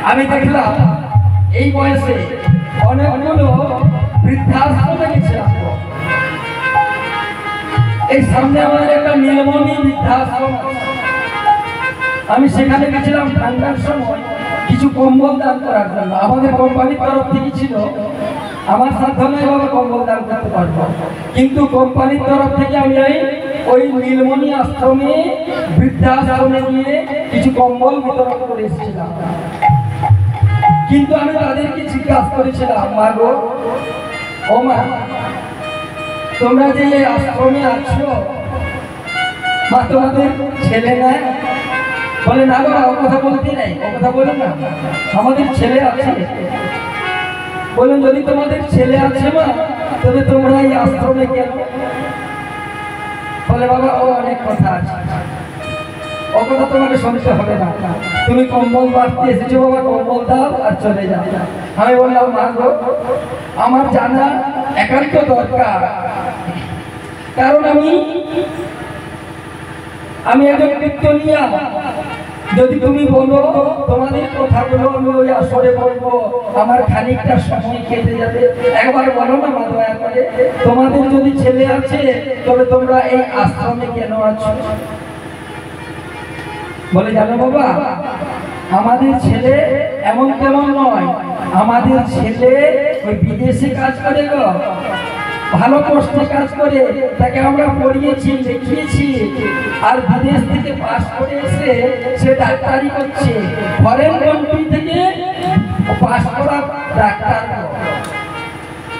আমি দেখলাম এই বয়সে অনেকগুলো বৃদ্ধাশ্রমে গেছিলাম। এই সামনে আমাদের একটা নীলমণি বৃদ্ধাশ্রম, আমি সেখানে গেছিলাম ঠান্ডার সময় কিছু কম্বল দান করার জন্য। আমাদের কোম্পানির তরফ থেকে ছিল, আমার সাধ্য নয় বাবা কম্বল দান করতে পারবো, কিন্তু কোম্পানির তরফ থেকে আমি ওই নীলমণি আশ্রমে বৃদ্ধাশ্রমে গিয়ে কিছু কম্বল বিতরণ করে এসেছিলাম। কিন্তু আমি তাদেরকে জিজ্ঞাসা করেছিলাম, মা গো, ও মা, তোমরা যে আশ্রমে আছো, মা তোমাদের ছেলে নাই? বলে না বাবা, ও কথা বলতে নাই, ও কথা বলে না, আমাদের ছেলে আছে। বলেন যদি তোমাদের ছেলে আছে মা, তবে তোমরা এই আশ্রমে কেন? বলে বাবা, ও অনেক কথা আছে, ও কথা তোমাকে শুনতে হবে না, তুমি কম্বল বাড়তে এসেছো বাবা, কম্বল দাও আর চলে যাও। আমি বললাম, মা গো, আমার জানা একান্ত দরকার, কারণ আমি একজন কীর্তনিয়া। যদি তুমি বলো তোমাদের কথাগুলো আমি ওই আসরে বলবো, আমার খানিকটা সময় কেটে যাবে। একবার বলো না মা, দয়া করে, তোমাদের যদি ছেলে আছে তবে তোমরা এই আশ্রমে কেন আছো? বলে জানো বাবা, আমাদের ছেলে এমন তেমন নয়, আমাদের ছেলে ওই বিদেশে কাজ করে গো, ভালো পোস্টে কাজ করে, তাকে আমরা পড়িয়েছি, দেখিয়েছি, আর বিদেশ থেকে পাস করে এসে সে ডাক্তারি করছে, ফরেন কান্ট্রি থেকে পাস করা ডাক্তার।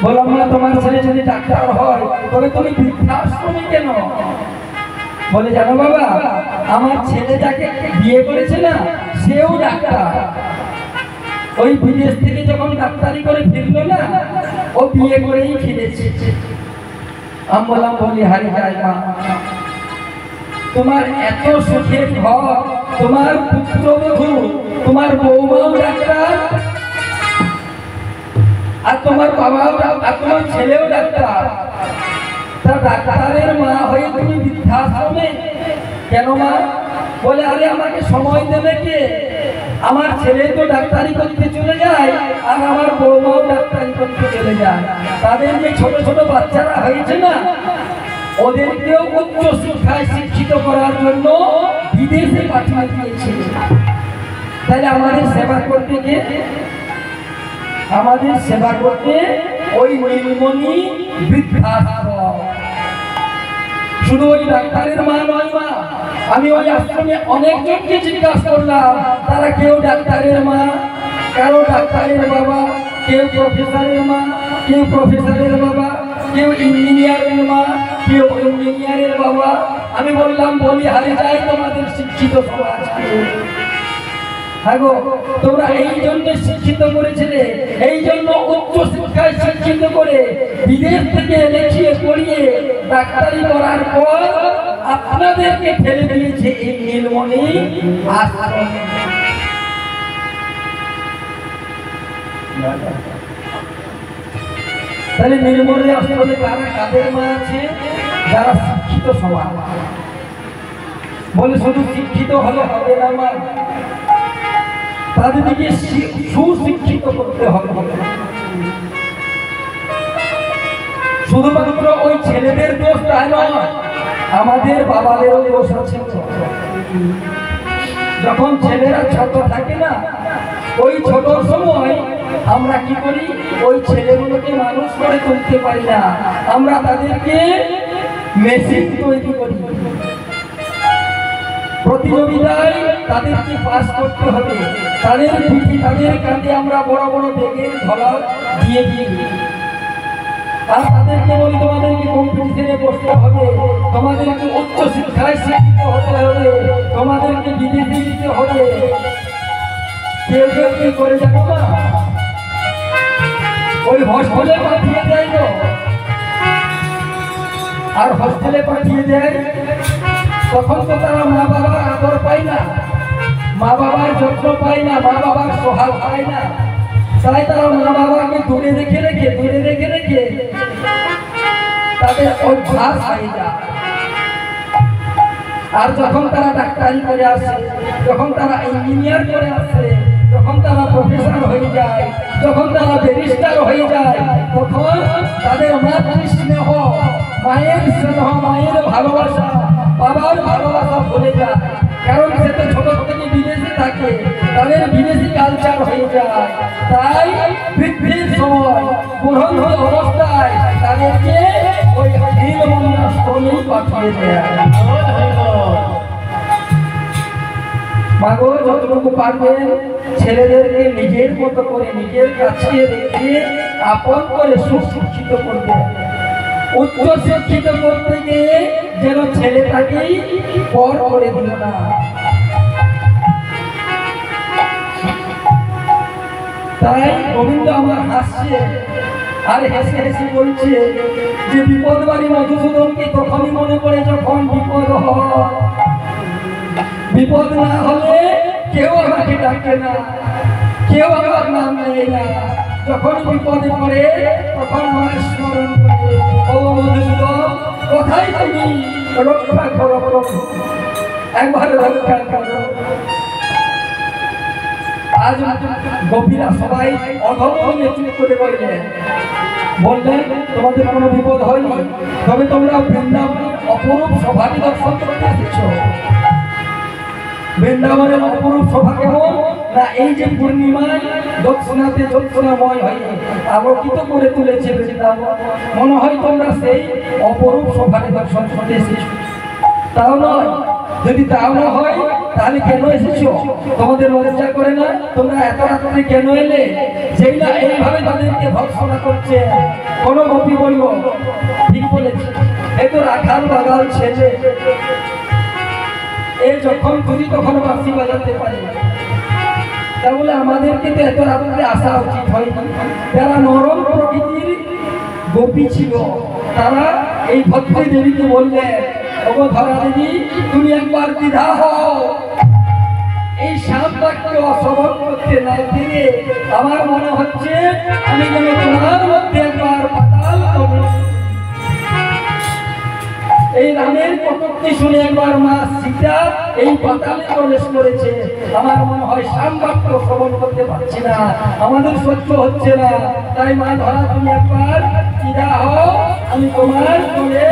বললাম না, তোমার ছেলে যদি ডাক্তার হয় তবে তুমি বৃদ্ধাশ্রমে কেন? বলে জানো বাবা, আমার ছেলে যাকে বিয়ে করেছে না, সেও ডাক্তার। ওই বিদেশ থেকে যখন ডাক্তারি করে ফিরলো না, ও বিয়ে করেই ফিরেছে। আমি বললাম, বলি হারি যায় মা, তোমার এত সুখের ঘর, তোমার পুত্রবধূ, তোমার বৌমাও ডাক্তার, আর তোমার বাবাও, আর তোমার ছেলেও ডাক্তার, তা ডাক্তারের মা হয়ে তুমি বৃদ্ধাশ্রমে কেন মা? বলে আরে আমাকে সময় দেবে কে? আমার ছেলে তো ডাক্তারি করতে চলে যায়, আর আমার বৌমাও ডাক্তারি করতে চলে যায়। তাদের যে ছোট ছোট বাচ্চারা হয়েছে না, ওদেরকেও উচ্চ শিক্ষায় শিক্ষিত করার জন্য বিদেশে পাঠিয়ে দিয়েছে। তাহলে আমাদের সেবা করতে কে? আমাদের সেবা করতে ওই নীলমণি বৃদ্ধাশ্রম। শুধু ওই ডাক্তারের মা নয় মা, আমি ওই আশ্রমে অনেকজনকে জিজ্ঞাসা করলাম, তারা কেউ ডাক্তারের মা, কারো ডাক্তারের বাবা, কেউ প্রফেসরের মা, কেউ প্রফেসরের বাবা, কেউ ইঞ্জিনিয়ারের মা, কেউ ইঞ্জিনিয়ারের বাবা। আমি বললাম, বলি হারে যায় তোমাদের শিক্ষিত সমাজকে। হ্যাঁ গো, তোমরা এই জন্য শিক্ষিত করেছিলে, এই জন্য উচ্চ শিক্ষায় শিক্ষিত করে বিদেশ থেকে লিখিয়ে পড়িয়ে ডাক্তারি করার পর আপনাদেরকে ফেলে দিয়েছে এই নীলমণি আশ্রমে। তাহলে নীলমণি আশ্রমে কাদের মা আছে? যারা শিক্ষিত সমাজ। বলে শুধু শিক্ষিত হলে হবে না মা, তাদেরকে সুশিক্ষিত করতে হবে। শুধুমাত্র ওই ছেলেদের দোষ তাই নয়, আমাদের বাবাদেরও দোষ আছে। যখন ছেলেরা ছোট থাকে না, ওই ছোট সময় আমরা কি করি, ওই ছেলেগুলোকে মানুষ করে তুলতে পারি না, আমরা তাদেরকে মেশিন তৈরি করি। প্রতিযোগিতায় তাদেরকে পাস করতে হবে, তাদের পিঠে তাদের কাঁধে আমরা বড় বড় বেগের ঝলা দিয়ে দিই, আর তাদেরকে বলি তোমাদেরকে কম্পিটিশনে বসতে হবে, তোমাদেরকে উচ্চ শিক্ষায় শিক্ষিত হতে হবে, তোমাদেরকে বিদেশে দিতে হবে। কেউ কেউ কি করে যাবো না, ওই হস্টেলে পাঠিয়ে দেয় তো, আর হস্টেলে পাঠিয়ে দেয় তখন তো তারা মা বাবার আদর পায় না, মা বাবার যত্ন পায় না, মা বাবার সোহাগ পায় না। তাই তারা মা বাবাকে দূরে রেখে তাদের অভ্যাস হয়ে যায়। আর যখন তারা ডাক্তারি করে আসে, যখন তারা ইঞ্জিনিয়ার করে আসে, যখন তারা যখন তারা ব্যারিস্টার হয়ে যায় তখন তাদের মাতৃস্নেহ, মায়ের স্নেহ, মায়ের ভালোবাসা, বাবার ভালোবাসা ভুলে যায়। কারণ সে তো ছোট থেকে বিদেশে থাকে, তাদের বিদেশি কালচার হয়ে যায়। তাই বৃদ্ধির সময় গ্রহণ অবস্থায় তাদেরকে ওই নীলমন্দাশ্রমেই পাঠিয়ে দেয়। মাগো যতটুকু পারবেন ছেলেদেরকে নিজের মতো করে নিজের কাছে রেখে আপন করে সুশিক্ষিত করবে। উচ্চ শিক্ষিত করতে গিয়ে যেন ছেলেটাকেই পর করে দিল না। তাই গোবিন্দ আমার হাসছে আর হেসে হেসে বলছে যে বিপদবাড়ি মধুসূদনকে তখনই মনে পড়ে যখন বিপদ হয়। বিপদ না হলে কেউ আমাকে ডাকে না, কেউ আমার নাম নেয় না। যখন বিপদে পড়ে তখন আমার স্মরণ করে, ও মধুসূদন কোথায় তুমি, রক্ষা করো প্রভু, একবার রক্ষা করো। আজ গোপীরা সবাই অধমে চুপ করে রইলেন। বললেন তোমাদের কোনো বিপদ হয়নি, তবে তোমরা বৃন্দাবনের অপরূপ সভাটি দর্শন করতে এসেছো। বৃন্দাবনের অপরূপ শোভা কেমন না, এই যে পূর্ণিমায় দক্ষিণাতে জ্যোৎস্নাময় হয়ে আলোকিত করে তুলেছে বৃন্দাবন, মনে হয় তোমরা সেই অপরূপ শোভাকে দর্শন করতে এসেছো। তাও নয়, যদি তাও না হয় তাহলে কেন এসেছো? তোমাদের লজ্জা করে না? তোমরা এত রাত্রে কেন এলে? যেই না এইভাবে তাদেরকে ভৎসনা করছে। কোন গোপী বলবো ঠিক বলেছে, এ তো রাখাল বাগাল ছেলে, এ যখন খুশি তখন বাঁশি বাজাতে পারে। তাহলে আমাদেরকে তো এত রাত্রে আসা উচিত হয়নি। যারা নরম প্রকৃতির গোপী ছিল তারা এই ভদ্রী দেবীকে বললেন, ওগো ধরা দেবী তুমি একবার দ্বিধা হও, এই শামবাক্য শ্রবণ করতে না পেরে আমার মনে হচ্ছে আমি যেন তোমার মধ্যে একবার পাতাল করব। এই রামের কটূক্তি শুনে একবার মা সীতা এই পাতালে প্রবেশ করেছে। আমার মনে হয় শামবাক্য শ্রবণ করতে পারছি না, আমাদের সহ্য হচ্ছে না। তাই মা ধরা তুমি একবার দ্বিধা হও, আমি তোমার কোলে।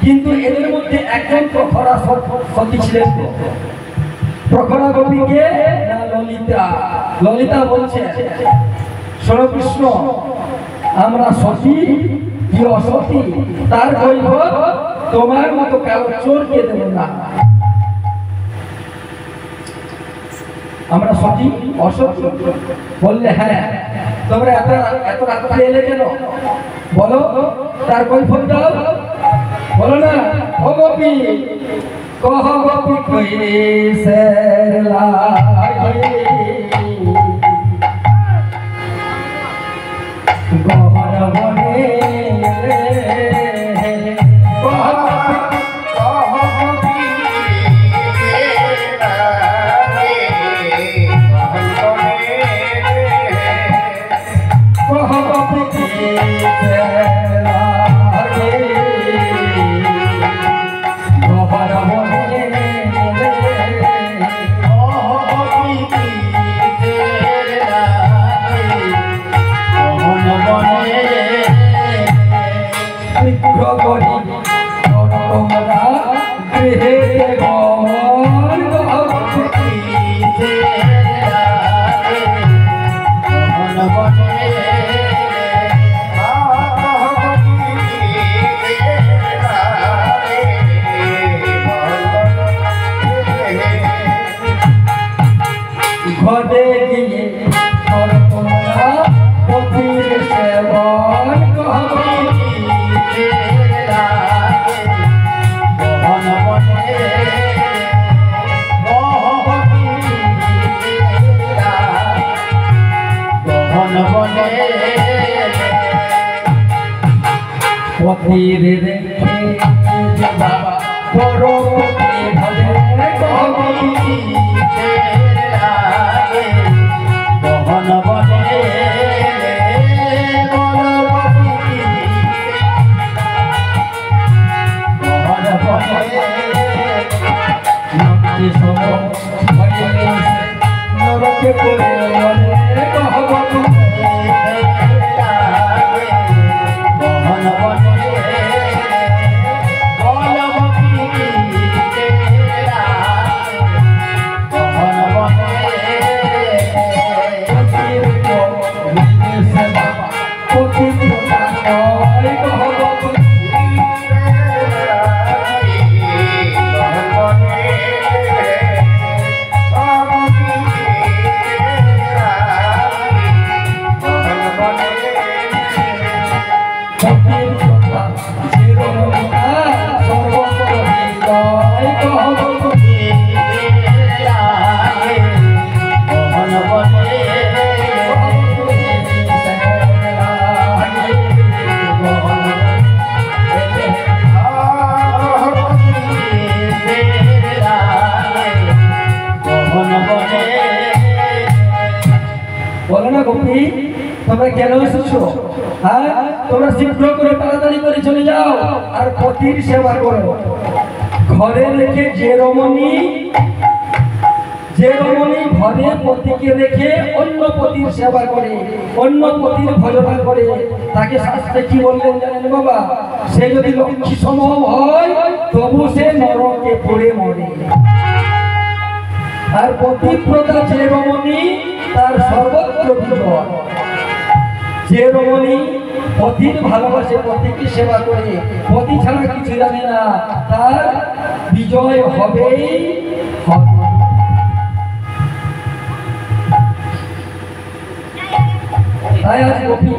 কিন্তু এদের মধ্যে একজন প্রখরা সতী ছিলেন। প্রখরা গোপীকে না ললিতা। ললিতা বলছে, শোনো কৃষ্ণ, আমরা সতী কি অসতী তার বৈভব তোমার মতো কারো চোরকে দেব না। আমরা সতী অসতী বললে হ্যাঁ, তোমরা এত রাত্রে এলে কেন বলো, তার কৈফত দাও। বলো না, ও গোপী কহ গোপী কইছে লাগে গহন বনে ঘরে গিয়ে তোমরা পতির সেবন পতির রেখে বাবা বড় ভজে কবি বহন বনে বহন বনে নক্তি সম তোমরা কেন এসেছো? হ্যাঁ, তোমরা শীঘ্র করে তাড়াতাড়ি করে চলে যাও আর পতির সেবা করো। ঘরে রেখে যে রমণী ঘরে পতিকে রেখে অন্য পতির সেবা করে, অন্য পতির ভজনা করে, তাকে শাস্ত্রে কি বললেন জানেন বাবা? সে যদি লক্ষ্মী সম হয় তবু সে নরকে পড়ে মরে। আর পতিব্রতা যে রমণী তার সর্বত্র বিজয়। যে রমণী পতির ভালোবাসে, পতিকে সেবা করে, পতি ছাড়া কিছু জানে না, তার বিজয় হবেই হবে। তাই আজ গোপী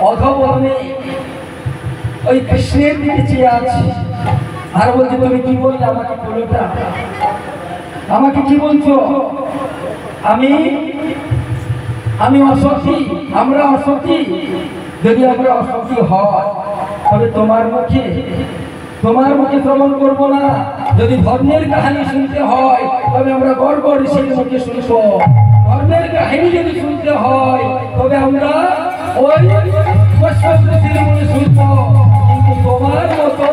অধবনে ওই কৃষ্ণের দিকে চেয়ে আছে আর বলছে, তুমি কি বললে আমাকে বলোটা, আমাকে কি বলছো? আমি অসতী, আমরা অসতী। যদি আমরা অসতী হয় তবে তোমার মুখে শ্রবণ করবো না। যদি ধর্মের কাহিনী শুনতে হয় তবে আমরা গর্ব ঋষির মুখে শুনবো। ধর্মের কাহিনী যদি শুনতে হয় তবে আমরা ওই ঋষির মুখে শুনবো। কিন্তু তোমার মতো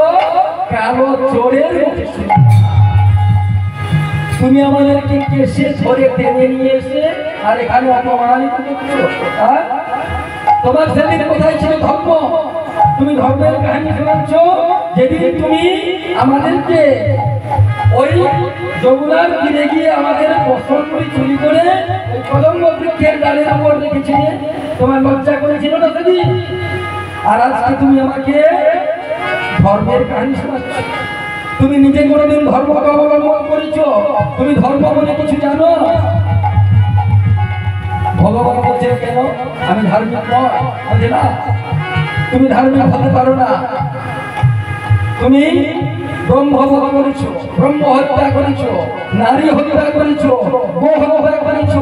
কালো চোরের মুখে শুনবো। তুমি আমাদেরকে কেসে ধরে টেনে নিয়ে এসে আর এখানে অপমানিত করছো। তোমার সেদিন কোথায় ছিল ধর্ম? তুমি ধর্মের কাহিনী শোনাচ্ছ যেদিন তুমি আমাদেরকে ওই যমুনার তীরে গিয়ে আমাদের বস্ত্রগুলি চুরি করে কদম্ব বৃক্ষের ডালের উপর রেখেছিলে। তোমার লজ্জা করেছিল না সেদিন? আর আজকে তুমি আমাকে ধর্মের কাহিনী শোনাচ্ছ। তুমি নিজে কোনোদিন ধর্মকে অবলম্বন করেছো? তুমি ধর্ম বলে কিছু জানো? ভগবান বলছে কেন আমি ধার্মিক নয়? বলছে না, তুমি ধার্মিক হতে পারো না। তুমি ব্রহ্মবধ করেছো, ব্রহ্ম হত্যা করেছো, নারী হত্যা করেছো, গো হত্যা করেছো,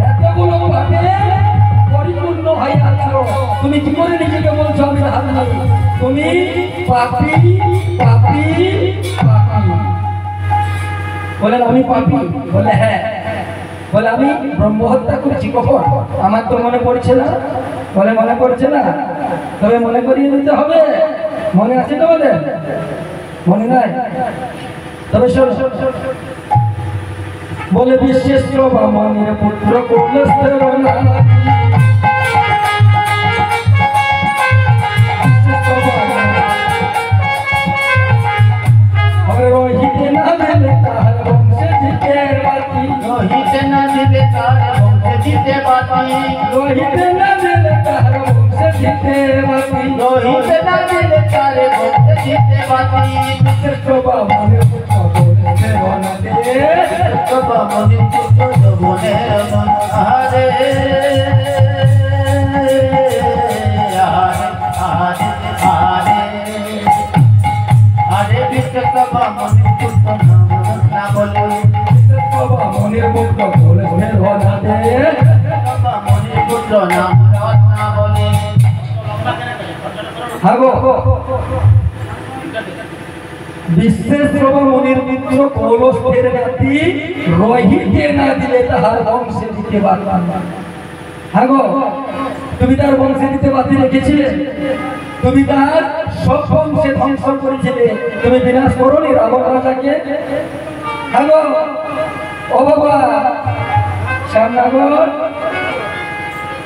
এতগুলো পাপে পরিপূর্ণ হয়ে আছো। তুমি কি করে নিজেকে বলছো আমি ধার্মিক? তুমি পাপী, পাপী, পাপী। বলেন আমি পাপী? বলে হ্যাঁ। বলে আমি ব্রহ্ম হত্যা করেছি কখন? আমার তো মনে পড়ছে না। বলে মনে পড়ছে না? তবে মনে করিয়ে দিতে হবে। মনে আছে তোমাদের? মনে নাই? তবে শোনো, বলে বিশ্বেশ্ব বামনের পুত্র কৌলস্থের রোহিতে না দিলে তার বংশে জিতে বাতি, রোহিতে না দিলে তার বংশে জিতে বাতি, রোহিতে না দিলে তার বংশে জিতে বাতি, রোহিতে না দিলে তার বংশে জিতে বাতি। শ্রেষ্ঠ বামনের পুত্র কৌলস্থের বনাতে, শ্রেষ্ঠ বামনের পুত্র যৌবনের বনহারে, মনের পুত্র কৌলস্থের বনাতে, মনের পুত্র নাম রত্না বলে। বিশ্বেশ্ব মনির পুত্র কৌলস্থের নাতি, রোহিতে না দিলে তাহার বংশে দিতে পারলাম না। হ্যাঁ গো, তুমি তার বংশে দিতে বাতি রেখেছিলে, তুমি তার সব বংশে ধ্বংস করেছিলে। তুমি বিনাশ করোনি রাবণ রাজাকে? হ্যাঁ গো, ও বাবা, শ্যামনগর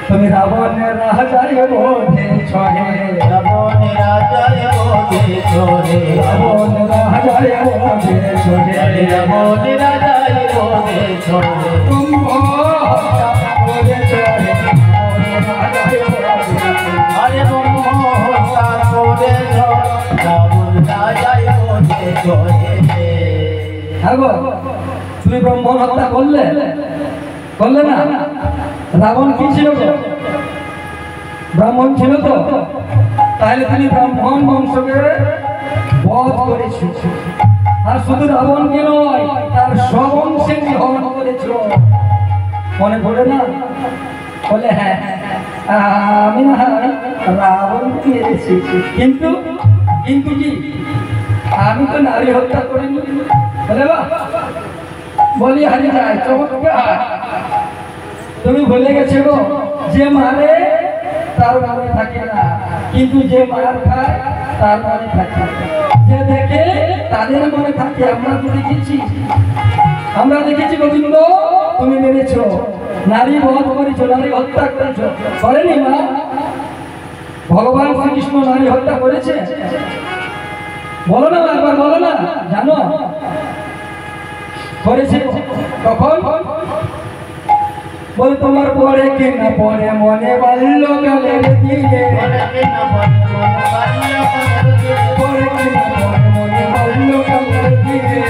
তুমি রাবণের রাজায় বোধে ছহে রাবণ রাজায় বোধে ছহে রাবণ রাজায় বোধে ছহে রাবণ রাজায় বোধে ছহে কুম্ভ হত্যা করে ছহে আরে ব্রহ্ম হত্যা করে রাবণ রাজায় বোধে ছহে। হ্যাঁ গো, তুমি ব্রহ্ম হত্যা করলে না? রাবণ কি ছিল গো? ব্রাহ্মণ ছিল তো? তাহলে তুমি ব্রাহ্মণ বংশকে বধ করেছ। আর শুধু রাবণকে নয়, তার স্ববংশে হরণ করেছ। মনে পড়ে না? বলে হ্যাঁ, আমি না রাবণকে মেরেছি, কিন্তু কি আমি তো নারী হত্যা করিনি। বলে বাহ, বলি হারিয়ে যায়, চমৎকার। তুমি ভুলে গেছো গো, যে মারে তার মনে থাকে না, কিন্তু যে মার খায় তার মনে থাকে। যে দেখে তাদের মনে থাকে। আমরা দেখেছি গোবিন্দ, তুমি মেরেছো, নারী বধ করেছো, নারী হত্যা করেছো। করেনি মা? ভগবান শ্রীকৃষ্ণ নারী হত্যা করেছে? বলো না, একবার বলো না। জানো করেছে? কখন? বলে তোমার পরে কি না পরে মনে বাল্যকালের দিকে, পরে কি না পরে মনে বাল্যকালের দিকে,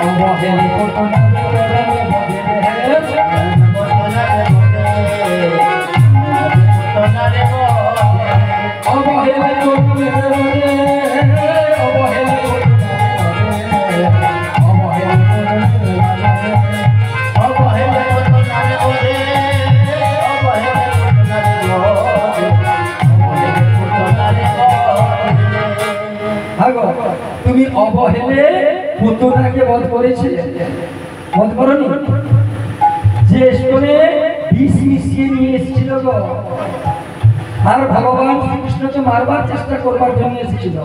অবহেলে কত না বদলে অবহেলে করলে তুমি অবহেলে পুতনাকে বধ করেছিলে, বধ করনি? যে স্তনে বিষ মিশিয়ে নিয়ে এসেছিল গো, আর ভগবান শ্রীকৃষ্ণকে মারবার চেষ্টা করবার জন্য এসেছিল।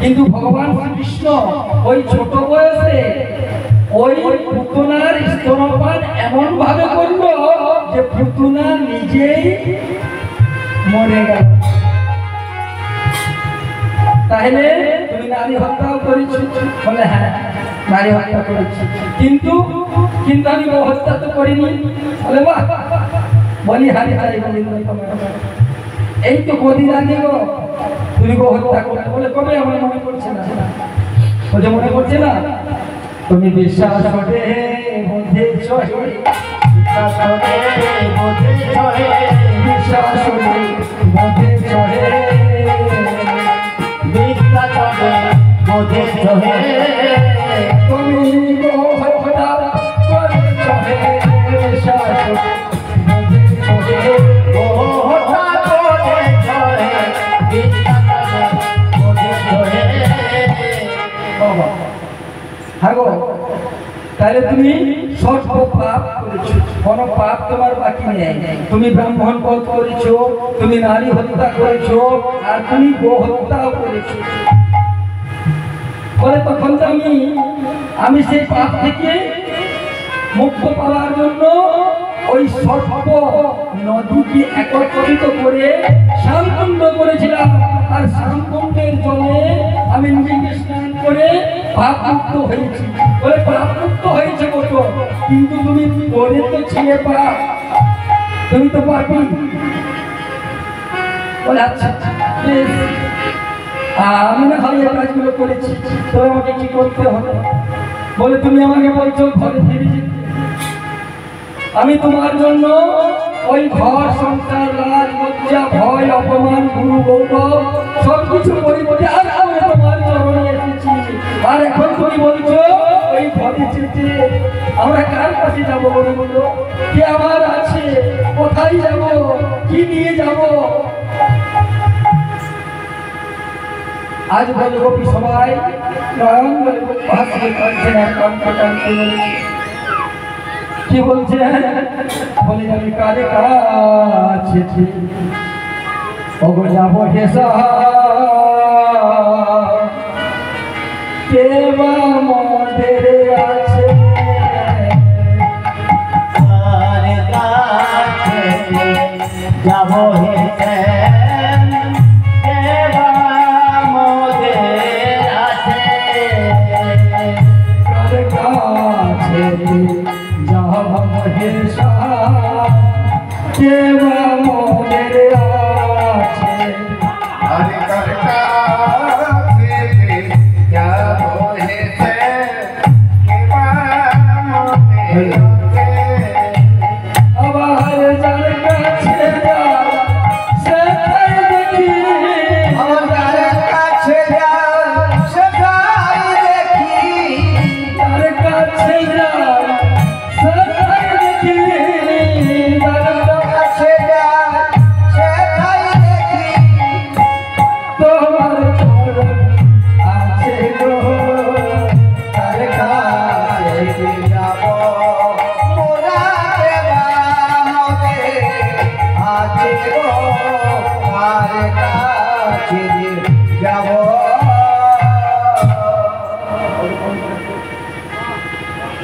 কিন্তু ভগবান শ্রীকৃষ্ণ ওই ছোট বয়সে ওই পুতনার স্তনপান এমন ভাবে করলো যে পুতনা নিজেই মরে গেল। তাহলে তুমি নারী হত্যাও করেছো? বলে হ্যাঁ, নারী হত্যা করেছি, কিন্তু আমি গো হত্যা তো করিনি। বলে বাহ, বলি হারি হারি এই তো কদিন আগে গো তুমি গো হত্যা করলে। বলে কবে? আমার মনে পড়ছে না। বলে মনে পড়ছে না? তুমি বিশ্বাস করে মধ্যে ছহে, বিশ্বাস করে মধ্যে ছহে, বিশ্বাস করে মধ্যে ছহে, বিশ্বাস করে মধ্যে ছহে, তুমি গো হত্যা করেছ হে, বিশ্বাস করে মধ্যে ছহে, গো হত্যা করেছ হে, বিশ্বাস করে মধ্যে ছহে। বাবা হ্যাঁ গো, তাহলে তুমি সর্ব পাপ করেছো, কোনো পাপ তোমার বাকি নেই। তুমি ব্রাহ্মণ বধ করেছো, তুমি নারী হত্যা করেছো, আর তুমি গো হত্যাও করেছো। বলে তখন তো আমি সেই পাপ থেকে মুক্ত পাওয়ার জন্য ওই সর্ব নদীকে একত্রিত করে শ্যামকুণ্ড করেছিলাম। আর শ্যামকুণ্ডের জলে আমি নিজেকে স্নান করে পাপ মুক্ত হয়েছি। বলে পাপ মুক্ত হয়েছে বলো, কিন্তু তুমি করে তো ছিলে পাপ, তুমি তো পাপি। বলে আচ্ছা বেশ, আমি না হয় এই কাজগুলো করেছি, তো আমাকে কি করতে হবে? বলে তুমি আমাকে বলছো ঘরে ফিরে যেতে, আমি তোমার জন্য ওই ঘর সংসার রাজ লজ্জা ভয় অপমান গুরু গৌরব সবকিছু পরিবর্তে আর আমি তোমার চরণে এসেছি। আর এখন তুমি বলছো ওই ঘরে যেতে, আমরা কার কাছে যাবো? বলো কি আমার আছে? কোথায় যাব? কি নিয়ে যাব? আজ বলবো কি সবাই নয়ন বলবো ভাসবে কাঁদছে না, কাঁদতে বলেছে। কি বলছে? বলে আমি কারে কাছে ওগো যাবো হেসা কেবা মদের আছে বহিছেন কেবা মোদের আছে কার কাছে যাব মহেশা কেবা মোদের আছে हरि कर कासे क्या बोले से के बामोते আবার যার কাছে যাব সে তাই দেখি আমার কাছে যা সদাই দেখি তার কাছে যাব সে তাই দেখি তার কাছে যা সদাই দেখি তোমার চরণ আছে গো তার কাছে যাব মোরা কে বামোতে আছে গো আর কাছে যাব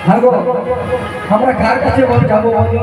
হ্যাঁ গো আমরা কার কাছে যাবো বলো